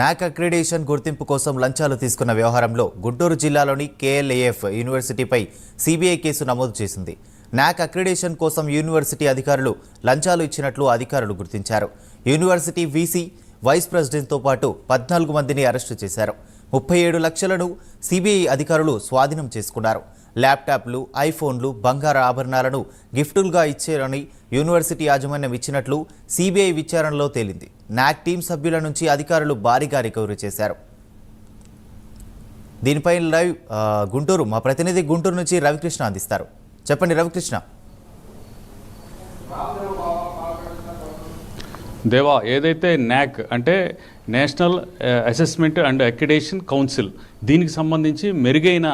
నాక్ అక్రిడేషన్ గుర్తింపు కోసం లంచాలు తీసుకున్న వ్యవహారంలో గుంటూరు జిల్లాలోని కేఎల్ఏఎఫ్ యూనివర్సిటీపై సిబిఐ కేసు నమోదు చేసింది. నాక్ అక్రిడేషన్ కోసం యూనివర్సిటీ అధికారులు లంచాలు ఇచ్చినట్లు అధికారులు గుర్తించారు. యూనివర్సిటీ వీసీ, వైస్ ప్రెసిడెంట్తో పాటు 14 మందిని అరెస్టు చేశారు. 37 లక్షలను సిబిఐ అధికారులు స్వాధీనం చేసుకున్నారు. ల్యాప్టాప్లు, ఐఫోన్లు, బంగారు ఆభరణాలను గిఫ్టులుగా ఇచ్చారని యూనివర్సిటీ యాజమాన్యం ఇచ్చినట్లు సిబిఐ విచారణలో తేలింది. నాక్ టీం సభ్యుల నుంచి అధికారులు భారీగా రికవరీ చేశారు. దీనిపై లైవ్ గుంటూరు మా ప్రతినిధి గుంటూరు నుంచి రవికృష్ణ అందిస్తారు. చెప్పండి రవికృష్ణ. దేవా, ఏదైతే నాక్ అంటే national assessment and accreditation council, దీనికి సంబంధించి మెరుగైన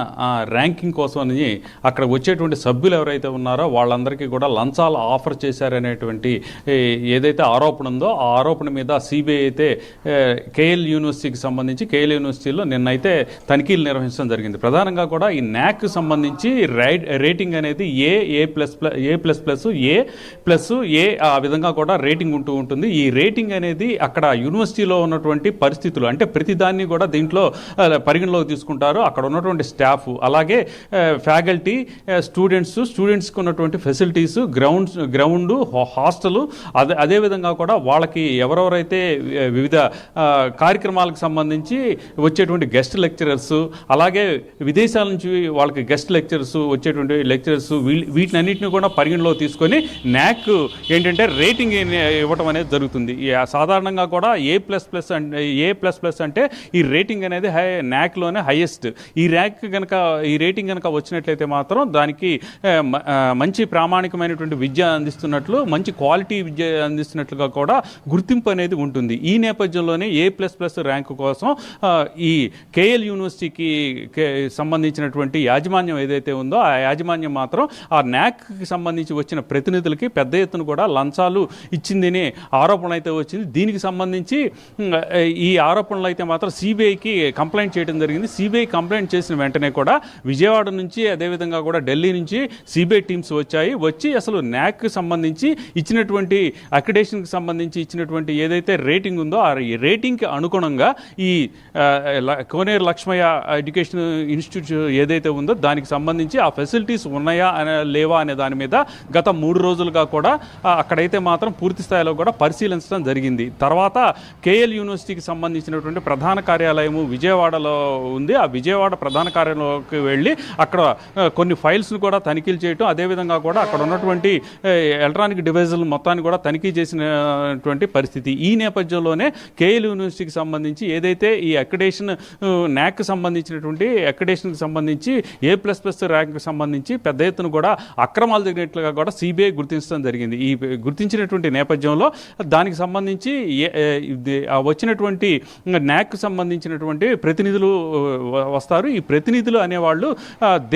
ర్యాంకింగ్ కోసం అని అక్కడ వచ్చేటువంటి సభ్యులు ఎవరైతే ఉన్నారో వాళ్ళందరికీ కూడా లంచాలు ఆఫర్ చేశారనేటువంటి ఏదైతే ఆరోపణ ఉందో ఆ ఆరోపణ మీద సిబిఐ అయితే కేఎల్ యూనివర్సిటీకి సంబంధించి కేఎల్ యూనివర్సిటీలో నిన్నైతే తనిఖీలు నిర్వహించడం జరిగింది. ప్రధానంగా కూడా ఈ నాక్ సంబంధించి రేటింగ్ అనేది ఏ ప్లస్ ఏ ఆ విధంగా కూడా రేటింగ్ ఉంటూ ఉంటుంది. ఈ రేటింగ్ అనేది అక్కడ యూనివర్సిటీలో ఉన్నటువంటి పరిస్థితులు అంటే ప్రతిదాన్ని కూడా దీంట్లో పరిగణలోకి తీసుకుంటారు. అక్కడ ఉన్నటువంటి స్టాఫ్, అలాగే ఫ్యాకల్టీ, స్టూడెంట్స్కి ఉన్నటువంటి ఫెసిలిటీస్, గ్రౌండ్ హాస్టల్, అదేవిధంగా కూడా వాళ్ళకి ఎవరెవరైతే వివిధ కార్యక్రమాలకు సంబంధించి వచ్చేటువంటి గెస్ట్ లెక్చరర్స్, అలాగే విదేశాల నుంచి వాళ్ళకి గెస్ట్ లెక్చరర్స్ వచ్చేటువంటి లెక్చరర్స్, వీటినన్నింటినీ కూడా పరిగణలో తీసుకొని నాక్ ఏంటంటే రేటింగ్ ఇవ్వటం అనేది జరుగుతుంది. సాధారణంగా కూడా ఏ ప్లస్ ప్లస్ అంటే ఈ రేటింగ్ అనేది నాక్లోనే హైయెస్ట్. ఈ రేటింగ్ కనుక వచ్చినట్లయితే మాత్రం దానికి మంచి ప్రామాణికమైనటువంటి విద్య అందిస్తున్నట్లు, మంచి క్వాలిటీ విద్య అందిస్తున్నట్లుగా కూడా గుర్తింపు అనేది ఉంటుంది. ఈ నేపథ్యంలోనే ఏ ప్లస్ ప్లస్ ర్యాంకు కోసం ఈ కేఎల్ యూనివర్సిటీకి సంబంధించినటువంటి యాజమాన్యం ఏదైతే ఉందో ఆ యాజమాన్యం మాత్రం ఆ నాక్కి సంబంధించి వచ్చిన ప్రతినిధులకి పెద్ద ఎత్తున కూడా లంచాలు ఇచ్చిందని ఆరోపణ అయితే వచ్చింది. దీనికి సంబంధించి ఈ ఆరోపణలు అయితే మాత్రం సిబిఐకి కంప్లైంట్ చేయడం జరిగింది. సిబిఐ కంప్లైంట్ చేసిన వెంటనే కూడా విజయవాడ నుంచి, అదేవిధంగా కూడా ఢిల్లీ నుంచి సిబిఐ టీమ్స్ వచ్చి అసలు నాక్ సంబంధించి ఇచ్చినటువంటి అక్రిడేషన్కి సంబంధించి ఇచ్చినటువంటి ఏదైతే రేటింగ్ ఉందో ఆ రేటింగ్కి అనుగుణంగా ఈ కోనేరు లక్ష్మయ్య ఎడ్యుకేషన్ ఇన్స్టిట్యూట్ ఏదైతే ఉందో దానికి సంబంధించి ఆ ఫెసిలిటీస్ ఉన్నాయా లేవా అనే దాని మీద గత 3 రోజులుగా కూడా అక్కడైతే మాత్రం పూర్తి స్థాయిలో కూడా పరిశీలించడం జరిగింది. తర్వాత కేఎల్ యూనివర్సిటీకి సంబంధించినటువంటి ప్రధాన కార్యాలయము విజయవాడలో ఉంది. ఆ విజయవాడ ప్రధాన కార్యాలయంలోకి వెళ్ళి అక్కడ కొన్ని ఫైల్స్ను కూడా తనిఖీలు చేయటం, అదేవిధంగా కూడా అక్కడ ఉన్నటువంటి ఎలక్ట్రానిక్ డివైజులు మొత్తాన్ని కూడా తనిఖీ చేసినటువంటి పరిస్థితి. ఈ నేపథ్యంలోనే కేఎల్ యూనివర్సిటీకి సంబంధించి ఏదైతే ఈ అక్రిడేషన్ నాక్కి సంబంధించినటువంటి అక్రిడేషన్కి సంబంధించి ఏ ప్లస్ ప్లస్ ర్యాంక్కి సంబంధించి పెద్ద ఎత్తున కూడా అక్రమాలు జరిగినట్లుగా కూడా సిబిఐ గుర్తించడం జరిగింది. ఈ గుర్తించినటువంటి నేపథ్యంలో దానికి సంబంధించి వచ్చినటువంటి నాక్ సంబంధించినటువంటి ప్రతినిధులు వస్తారు. ఈ ప్రతినిధులు అనేవాళ్ళు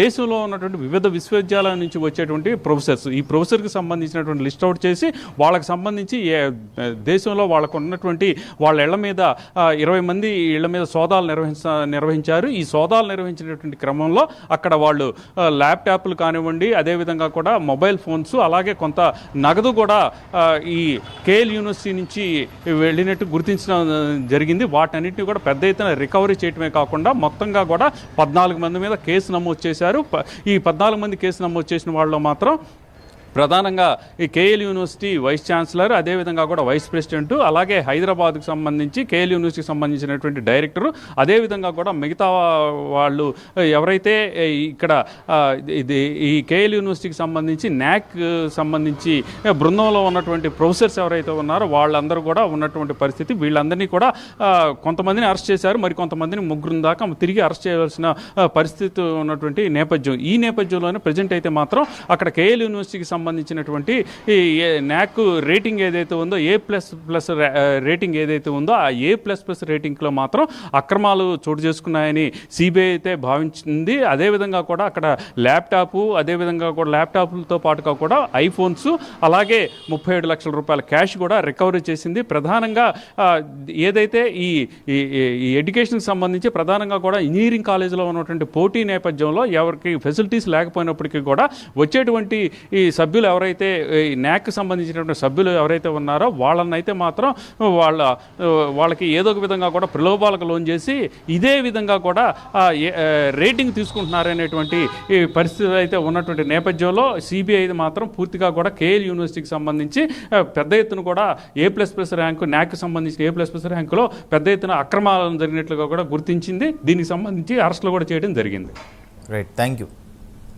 దేశంలో ఉన్నటువంటి వివిధ విశ్వవిద్యాలయాల నుంచి వచ్చేటువంటి ప్రొఫెసర్స్. ఈ ప్రొఫెసర్కి సంబంధించినటువంటి లిస్ట్ అవుట్ చేసి వాళ్ళకి సంబంధించి దేశంలో వాళ్ళకు ఉన్నటువంటి వాళ్ళ ఇళ్ల మీద 20 మంది ఇళ్ల మీద సోదాలు నిర్వహించారు. ఈ సోదాలు నిర్వహించినటువంటి క్రమంలో అక్కడ వాళ్ళు ల్యాప్టాప్లు కానివ్వండి, అదేవిధంగా కూడా మొబైల్ ఫోన్స్, అలాగే కొంత నగదు కూడా ఈ కేఎల్ యూనివర్సిటీ నుంచి వెళ్ళినట్టు గుర్తించడం జరిగింది. వాటన్నిటిని కూడా పెద్ద ఎత్తున రికవరీ చేయటమే కాకుండా మొత్తంగా కూడా 14 మంది మీద కేసు నమోదు చేశారు. ఈ 14 మంది కేసు నమోదు చేసిన వాళ్ళలో మాత్రం ప్రధానంగా ఈ కేఎల్ యూనివర్సిటీ వైస్ ఛాన్సలర్, అదేవిధంగా కూడా వైస్ ప్రెసిడెంట్, అలాగే హైదరాబాద్కు సంబంధించి కేఎల్ యూనివర్సిటీకి సంబంధించినటువంటి డైరెక్టరు, అదేవిధంగా కూడా మిగతా వాళ్ళు ఎవరైతే ఇక్కడ ఈ కేఎల్ యూనివర్సిటీకి సంబంధించి నాక్ సంబంధించి బృందంలో ఉన్నటువంటి ప్రొఫెసర్స్ ఎవరైతే ఉన్నారో వాళ్ళందరూ కూడా ఉన్నటువంటి పరిస్థితి. వీళ్ళందరినీ కూడా కొంతమందిని అరెస్ట్ చేశారు, మరి కొంతమందిని 3 దాకా తిరిగి అరెస్ట్ చేయవలసిన పరిస్థితి ఉన్నటువంటి నేపథ్యం. ఈ నేపథ్యంలోనే ప్రజెంట్ అయితే మాత్రం అక్కడ కేఎల్ యూనివర్సిటీకి సంబంధించినటువంటి ఈ నాక్ రేటింగ్ ఏదైతే ఉందో ఏ ప్లస్ ప్లస్ రేటింగ్ ఏదైతే ఉందో ఆ ఏ ప్లస్ ప్లస్ రేటింగ్లో మాత్రం అక్రమాలు చోటు చేసుకున్నాయని సిబిఐ అయితే భావించింది. అదేవిధంగా కూడా అక్కడ ల్యాప్టాప్, అదేవిధంగా కూడా ల్యాప్టాప్లతో పాటుగా కూడా ఐఫోన్స్, అలాగే 37 లక్షల రూపాయల క్యాష్ కూడా రికవరీ చేసింది. ప్రధానంగా ఏదైతే ఈ ఎడ్యుకేషన్కి సంబంధించి ప్రధానంగా కూడా ఇంజనీరింగ్ కాలేజీలో ఉన్నటువంటి పోటీ నేపథ్యంలో ఎవరికి ఫెసిలిటీస్ లేకపోయినప్పటికీ కూడా వచ్చేటువంటి ఈ సభ్యులు ఎవరైతే ఈ న్యాక్ సంబంధించినటువంటి సభ్యులు ఎవరైతే ఉన్నారో వాళ్ళనైతే మాత్రం వాళ్ళకి ఏదో ఒక విధంగా కూడా ప్రలోభాలకు లోన్ చేసి ఇదే విధంగా కూడా రేటింగ్ తీసుకుంటున్నారనేటువంటి ఈ పరిస్థితి అయితే ఉన్నటువంటి నేపథ్యంలో సిబిఐ మాత్రం పూర్తిగా కూడా కేఎల్ యూనివర్సిటీకి సంబంధించి పెద్ద ఎత్తున కూడా A++ ర్యాంకు న్యాక్ సంబంధించిన A++ ర్యాంకులో పెద్ద ఎత్తున అక్రమాలు జరిగినట్లుగా కూడా గుర్తించింది. దీనికి సంబంధించి అరెస్టులు కూడా చేయడం జరిగింది. Right, thank you.